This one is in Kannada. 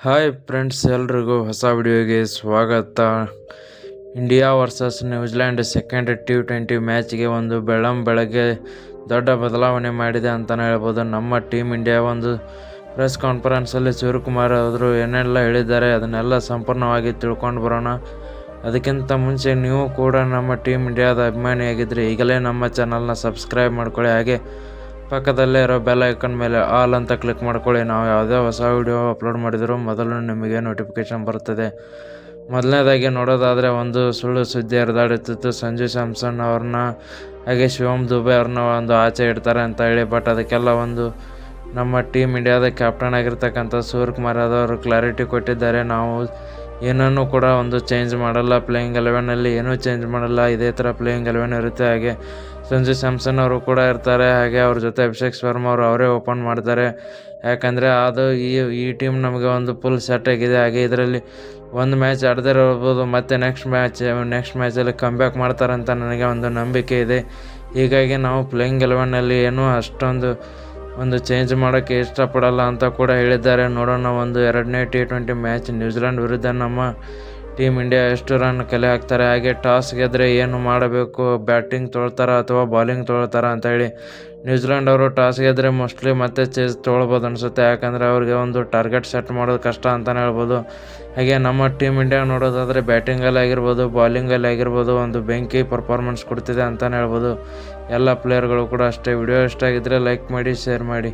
ಹಾಯ್ ಫ್ರೆಂಡ್ಸ್, ಎಲ್ರಿಗೂ ಹೊಸ ವಿಡಿಯೋಗೆ ಸ್ವಾಗತ. India versus New Zealand second T20 ಮ್ಯಾಚ್ಗೆ ಒಂದು ಬೆಳಗ್ಗೆ ದೊಡ್ಡ ಬದಲಾವಣೆ ಮಾಡಿದೆ ಅಂತಲೇ ಹೇಳ್ಬೋದು. ನಮ್ಮ ಟೀಮ್ ಇಂಡಿಯಾ ಒಂದು ಪ್ರೆಸ್ ಕಾನ್ಫರೆನ್ಸಲ್ಲಿ ಸೂರ್ಯಕುಮಾರ್ ಅವರು ಏನೆಲ್ಲ ಹೇಳಿದ್ದಾರೆ ಅದನ್ನೆಲ್ಲ ಸಂಪೂರ್ಣವಾಗಿ ತಿಳ್ಕೊಂಡು ಬರೋಣ. ಅದಕ್ಕಿಂತ ಮುಂಚೆ ನೀವು ಕೂಡ ನಮ್ಮ ಟೀಮ್ ಇಂಡಿಯಾದ ಅಭಿಮಾನಿಯಾಗಿದ್ದರೆ ಈಗಲೇ ನಮ್ಮ ಚಾನಲ್ನ ಸಬ್ಸ್ಕ್ರೈಬ್ ಮಾಡ್ಕೊಳ್ಳಿ. ಹಾಗೆ ಪಕ್ಕದಲ್ಲೇ ಇರೋ ಬೆಲ್ ಐಕನ್ ಮೇಲೆ ಆಲ್ ಅಂತ ಕ್ಲಿಕ್ ಮಾಡ್ಕೊಳ್ಳಿ. ನಾವು ಯಾವುದೇ ಹೊಸ ವಿಡಿಯೋ ಅಪ್ಲೋಡ್ ಮಾಡಿದರೂ ಮೊದಲು ನಿಮಗೆ ನೋಟಿಫಿಕೇಷನ್ ಬರುತ್ತದೆ. ಮೊದಲನೇದಾಗಿ ನೋಡೋದಾದರೆ, ಒಂದು ಸುಳ್ಳು ಸುದ್ದಿ ಹರಿದಾಡುತ್ತಿತ್ತು. ಸಂಜು ಸ್ಯಾಮ್ಸನ್ ಅವ್ರನ್ನ ಹಾಗೆ ಶಿವಮ್ ದುಬೆ ಅವ್ರನ್ನ ಒಂದು ಆಚೆ ಇಡ್ತಾರೆ ಅಂತ ಹೇಳಿ. ಬಟ್ ಅದಕ್ಕೆಲ್ಲ ಒಂದು ನಮ್ಮ ಟೀಮ್ ಇಂಡಿಯಾದ ಕ್ಯಾಪ್ಟನ್ ಆಗಿರ್ತಕ್ಕಂಥ ಸೂರ್ಯಕುಮಾರ್ ಅವರು ಕ್ಲಾರಿಟಿ ಕೊಟ್ಟಿದ್ದಾರೆ. ನಾವು ಏನನ್ನೂ ಕೂಡ ಒಂದು ಚೇಂಜ್ ಮಾಡಲ್ಲ, ಪ್ಲೇಯಿಂಗ್ 11ನಲ್ಲಿ ಏನೂ ಚೇಂಜ್ ಮಾಡಲ್ಲ, ಇದೇ ಥರ ಪ್ಲೇಯಿಂಗ್ 11 ಇರುತ್ತೆ. ಹಾಗೆ ಸಂಜು ಸ್ಯಾಮ್ಸನ್ ಅವರು ಕೂಡ ಇರ್ತಾರೆ. ಹಾಗೆ ಅವ್ರ ಜೊತೆ ಅಭಿಷೇಕ್ ಶರ್ಮಾ ಅವರು ಅವರೇ ಓಪನ್ ಮಾಡ್ತಾರೆ. ಯಾಕಂದರೆ ಅದು ಈ ಟೀಮ್ ನಮಗೆ ಒಂದು ಫುಲ್ ಸೆಟ್ ಆಗಿದೆ. ಹಾಗೆ ಇದರಲ್ಲಿ ಒಂದು ಮ್ಯಾಚ್ ಆಡದೇ ಇರ್ಬೋದು, ಮತ್ತು ನೆಕ್ಸ್ಟ್ ಮ್ಯಾಚಲ್ಲಿ ಕಮ್ಬ್ಯಾಕ್ ಮಾಡ್ತಾರಂತ ನನಗೆ ಒಂದು ನಂಬಿಕೆ ಇದೆ. ಹೀಗಾಗಿ ನಾವು ಪ್ಲೇಯಿಂಗ್ 11ನಲ್ಲಿ ಏನೂ ಅಷ್ಟೊಂದು ಒಂದು ಚೇಂಜ್ ಮಾಡೋಕ್ಕೆ ಇಷ್ಟಪಡಲ್ಲ ಅಂತ ಕೂಡ ಹೇಳಿದ್ದಾರೆ. ನೋಡೋಣ, ಒಂದು 2ನೇ T20 ಮ್ಯಾಚ್ ನ್ಯೂಜಿಲ್ಯಾಂಡ್ ವಿರುದ್ಧ ನಮ್ಮ ಟೀಮ್ ಇಂಡಿಯಾ ಎಷ್ಟು ರನ್ ಕಲೆ ಹಾಕ್ತಾರೆ. ಹಾಗೆ ಟಾಸ್ ಗೆದ್ದರೆ ಏನು ಮಾಡಬೇಕು, ಬ್ಯಾಟಿಂಗ್ ತೊಗೊಳ್ತಾರ ಅಥವಾ ಬಾಲಿಂಗ್ ತೊಗೊಳ್ತಾರ ಅಂತ ಹೇಳಿ. ನ್ಯೂಜಿಲ್ಯಾಂಡ್ ಅವರು ಟಾಸ್ ಗೆದ್ದರೆ ಮೋಸ್ಟ್ಲಿ ಮತ್ತೆ ಚೇಸ್ ತೊಗೊಳ್ಬೋದು ಅನಿಸುತ್ತೆ. ಯಾಕಂದರೆ ಅವ್ರಿಗೆ ಒಂದು ಟಾರ್ಗೆಟ್ ಸೆಟ್ ಮಾಡೋದು ಕಷ್ಟ ಅಂತಲೇ ಹೇಳ್ಬೋದು. ಹಾಗೆ ನಮ್ಮ ಟೀಮ್ ಇಂಡಿಯಾ ನೋಡೋದಾದರೆ ಬ್ಯಾಟಿಂಗಲ್ಲಿ ಆಗಿರ್ಬೋದು, ಬಾಲಿಂಗಲ್ಲಿ ಆಗಿರ್ಬೋದು ಒಂದು ಬೆಂಕಿ ಪರ್ಫಾರ್ಮೆನ್ಸ್ ಕೊಡ್ತಿದೆ ಅಂತಲೇ ಹೇಳ್ಬೋದು. ಎಲ್ಲ ಪ್ಲೇಯರ್ಗಳು ಕೂಡ ಅಷ್ಟೇ. ವಿಡಿಯೋ ಇಷ್ಟ ಆಗಿದ್ದರೆ ಲೈಕ್ ಮಾಡಿ, ಶೇರ್ ಮಾಡಿ.